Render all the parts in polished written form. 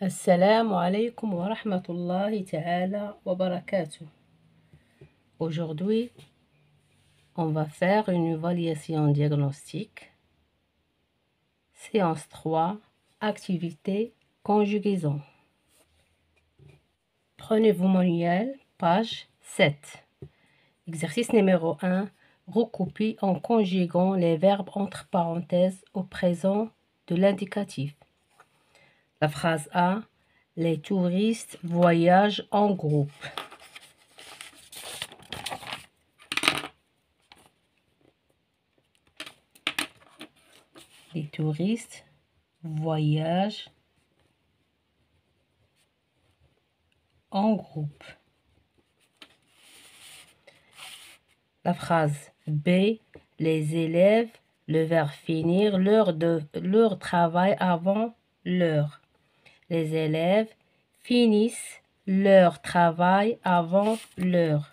Assalamu alaikum wa rahmatullahi ta'ala wa barakatuh. Aujourd'hui, on va faire une évaluation diagnostique. Séance 3, activité conjugaison. Prenez vos manuels, page 7. Exercice numéro 1. Recoupez en conjuguant les verbes entre parenthèses au présent de l'indicatif. La phrase A. Les touristes voyagent en groupe. Les touristes voyagent en groupe. La phrase B. Les élèves, le verbe finir, leur travail avant l'heure. Les élèves finissent leur travail avant l'heure.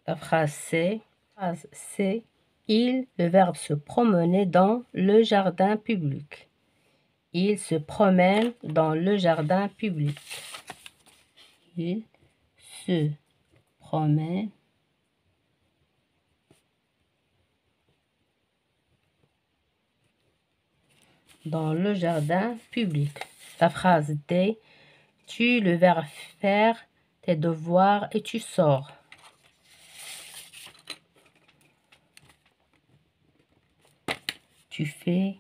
La phrase C. Il, le verbe se promener dans le jardin public. Il se promène dans le jardin public. Il se promène dans le jardin public. La phrase D. Tu, le verbe faire tes devoirs et tu sors. Tu fais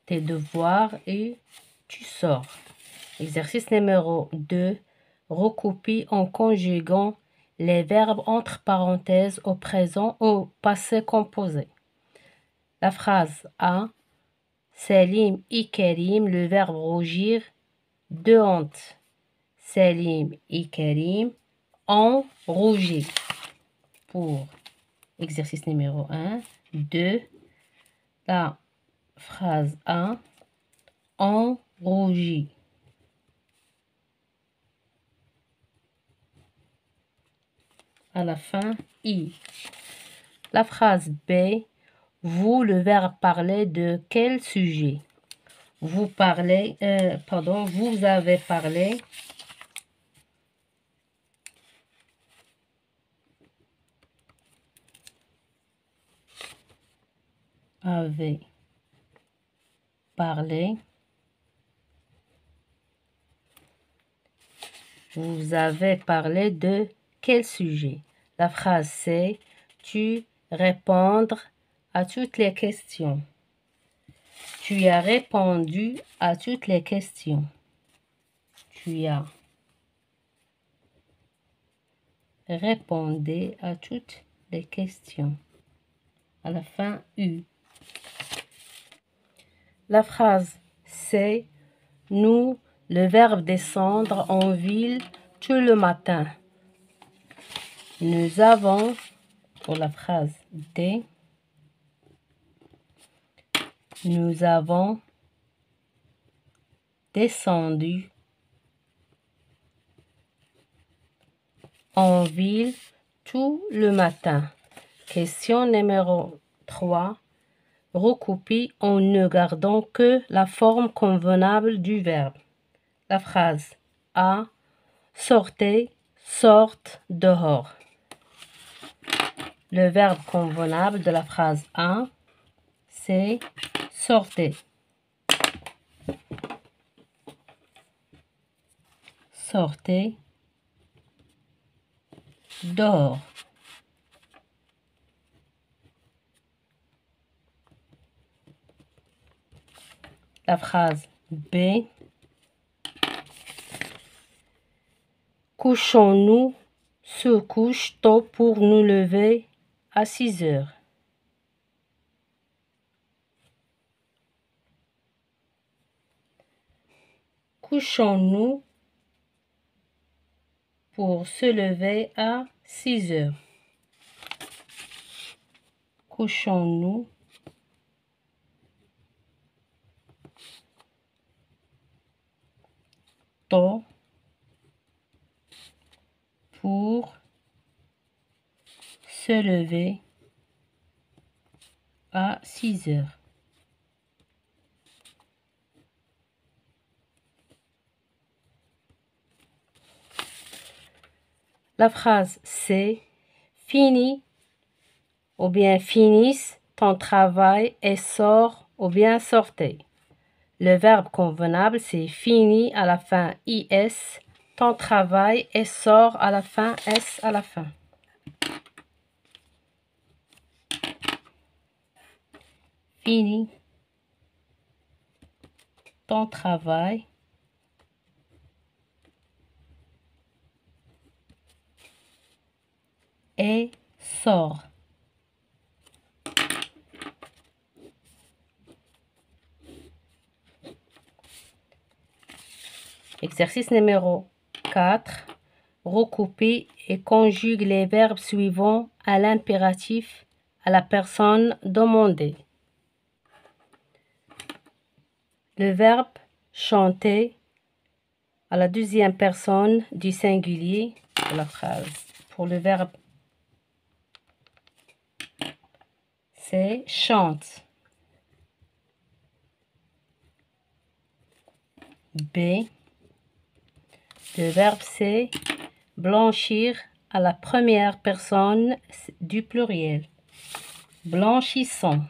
tes devoirs et tu sors. Exercice numéro 2. Recoupez en conjuguant les verbes entre parenthèses au présent au passé composé. La phrase A. Salim et Karim, le verbe rougir, de honte. Salim et Karim ont rougi. Pour exercice numéro 1. 2. La phrase A. Ont rougi. À la fin, I. La phrase B. Vous, le verbe parler de quel sujet? Vous avez parlé Vous avez parlé de quel sujet? La phrase c'est tu répondre à toutes les questions. Tu as répondu à toutes les questions. Tu as répondu à toutes les questions. À la fin, U. La phrase c'est nous, le verbe descendre en ville tout le matin. Nous avons, pour la phrase D, nous avons descendu en ville tout le matin. Question numéro 3. Recoupez en ne gardant que la forme convenable du verbe. La phrase A. Sortez, sortent dehors. Le verbe convenable de la phrase A, c'est sortez. Sortez dehors. La phrase B. Couchons-nous, se couche tôt pour nous lever à 6 heures. Couchons-nous pour se lever à 6 heures. Couchons-nous tôt pour se lever à 6 heures. La phrase c'est finis ou bien finisse ton travail et sors ou bien sortez. Le verbe convenable c'est fini à la fin is, ton travail et sors à la fin s à la fin. Fini ton travail et sors. Exercice numéro 4. Recouper et conjugue les verbes suivants à l'impératif à la personne demandée. Le verbe chanter à la deuxième personne du singulier de la phrase. Pour le verbe c'est chante. B. Le verbe c'est blanchir à la première personne du pluriel. Blanchissant.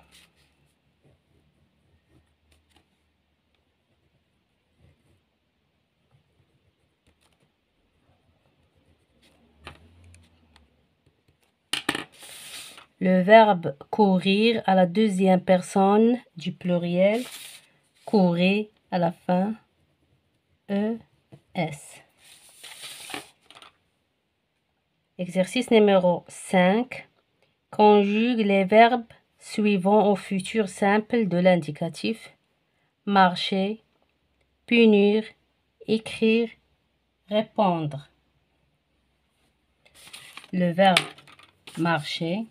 Le verbe courir à la deuxième personne du pluriel. Courir à la fin. ES. Exercice numéro 5. Conjugue les verbes suivants au futur simple de l'indicatif. Marcher, punir, écrire, répondre. Le verbe marcher.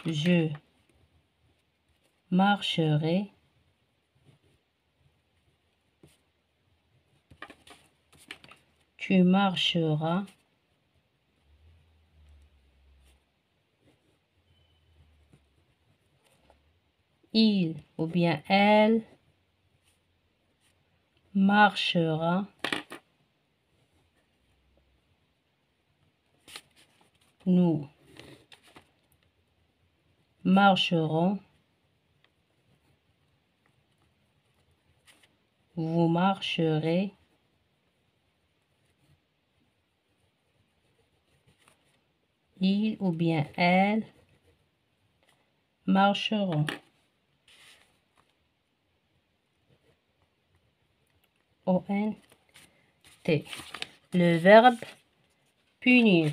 Je marcherai. Tu marcheras. Il ou bien elle marchera. Nous marcherons. Vous marcherez. Il ou bien elle marcheront. O-N-T. Le verbe punir.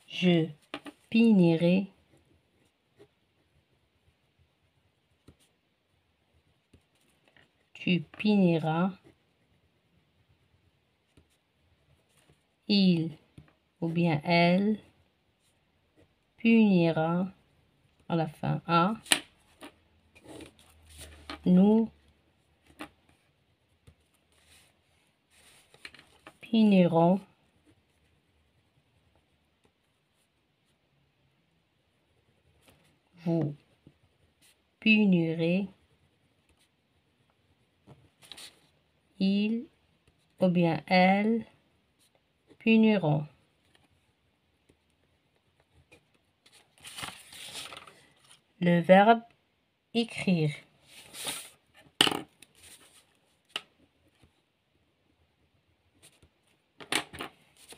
Je punirai. Tu puniras. Il ou bien elle punira à la fin A. Nous punirons. Vous punirez. Il ou bien elle puniront. Le verbe écrire.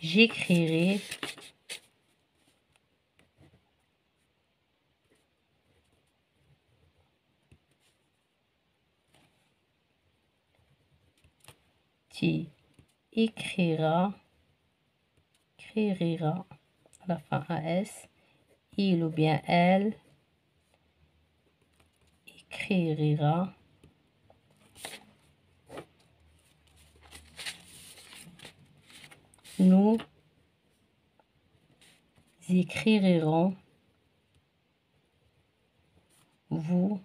J'écrirai. Tu écriras. Écrira à la fin AS. Il ou bien elle écrira. Nous écrirons. Vous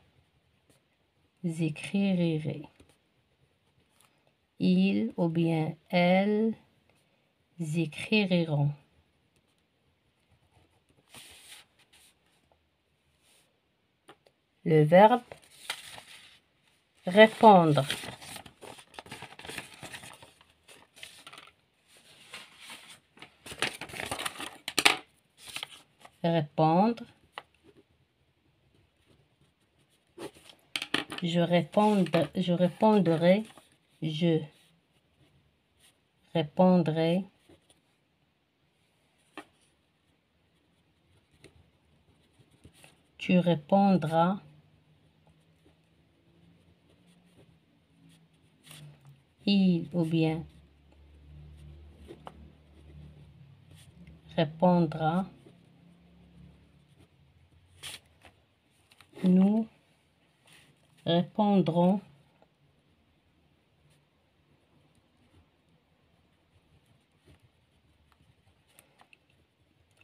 écriraient. Ils ou bien elles écriront. Le verbe répondre. Répondre. Je répondrai. Je répondrai. Tu répondras. Il ou bien répondra. Nous répondrons.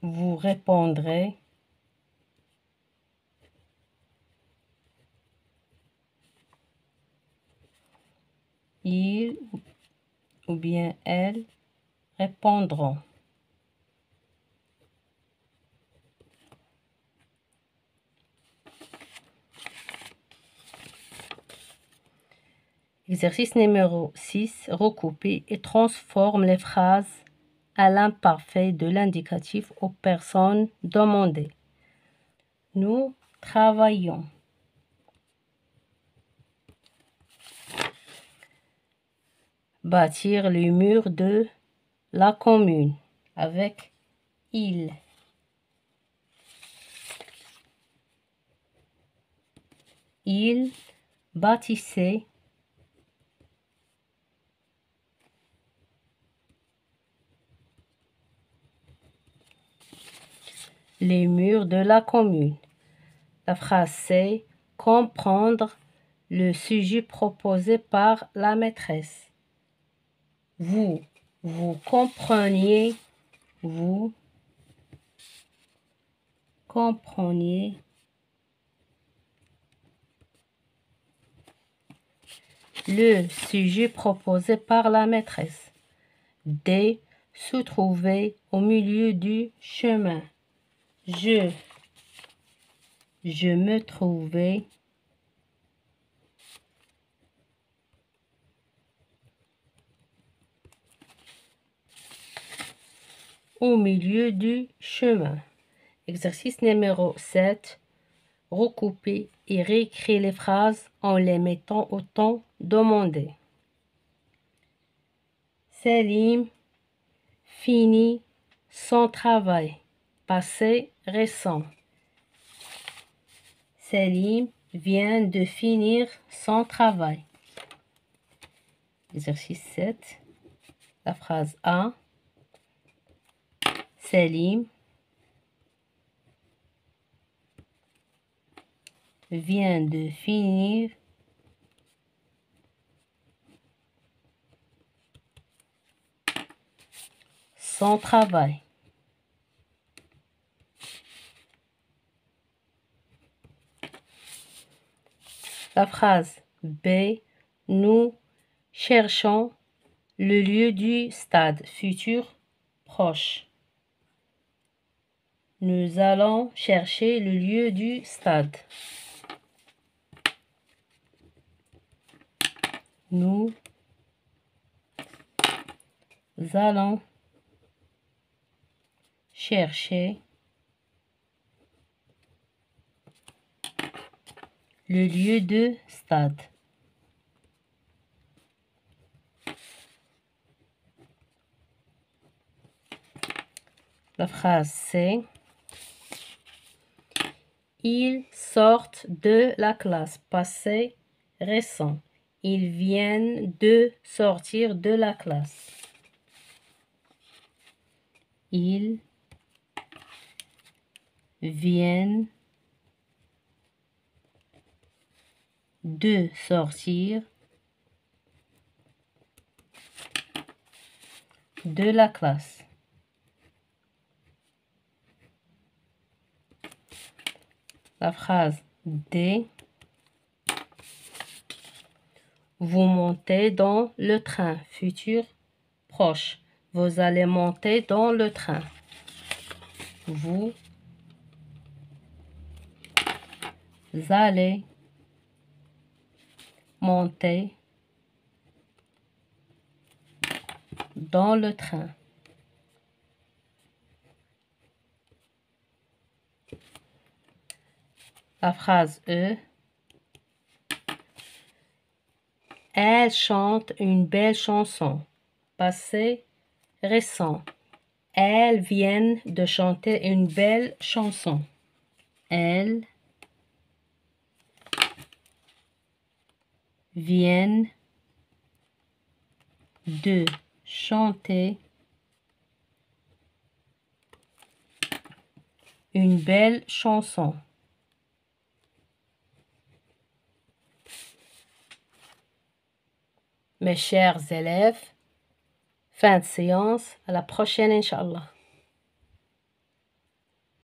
Vous répondrez. Ils ou bien elles répondront. Exercice numéro 6. Recouper et transforme les phrases à l'imparfait de l'indicatif aux personnes demandées. Nous travaillons. Bâtir les murs de la commune avec il. Il bâtissait les murs de la commune. La phrase c'est comprendre le sujet proposé par la maîtresse. Vous compreniez, vous compreniez le sujet proposé par la maîtresse. D. Se trouver au milieu du chemin. Je me trouvais au milieu du chemin. Exercice numéro 7. Recouper et réécrire les phrases en les mettant au temps demandé. Selim finit son travail. Passé récent. Selim vient de finir son travail. Exercice 7. La phrase A. Selim vient de finir son travail. La phrase B. Nous cherchons le lieu du stade futur proche. Nous allons chercher le lieu du stade. Nous allons chercher le lieu de stade. La phrase C. Ils sortent de la classe. Passé récent. Ils viennent de sortir de la classe. Ils viennent de sortir de la classe. La phrase D. Vous montez dans le train. Futur proche. Vous allez monter dans le train. Vous allez monter dans le train. La phrase E. Elle chante une belle chanson. Passé récent. Elles viennent de chanter une belle chanson. Elles viennent de chanter une belle chanson. Mes chers élèves, fin de séance. À la prochaine, Inch'Allah.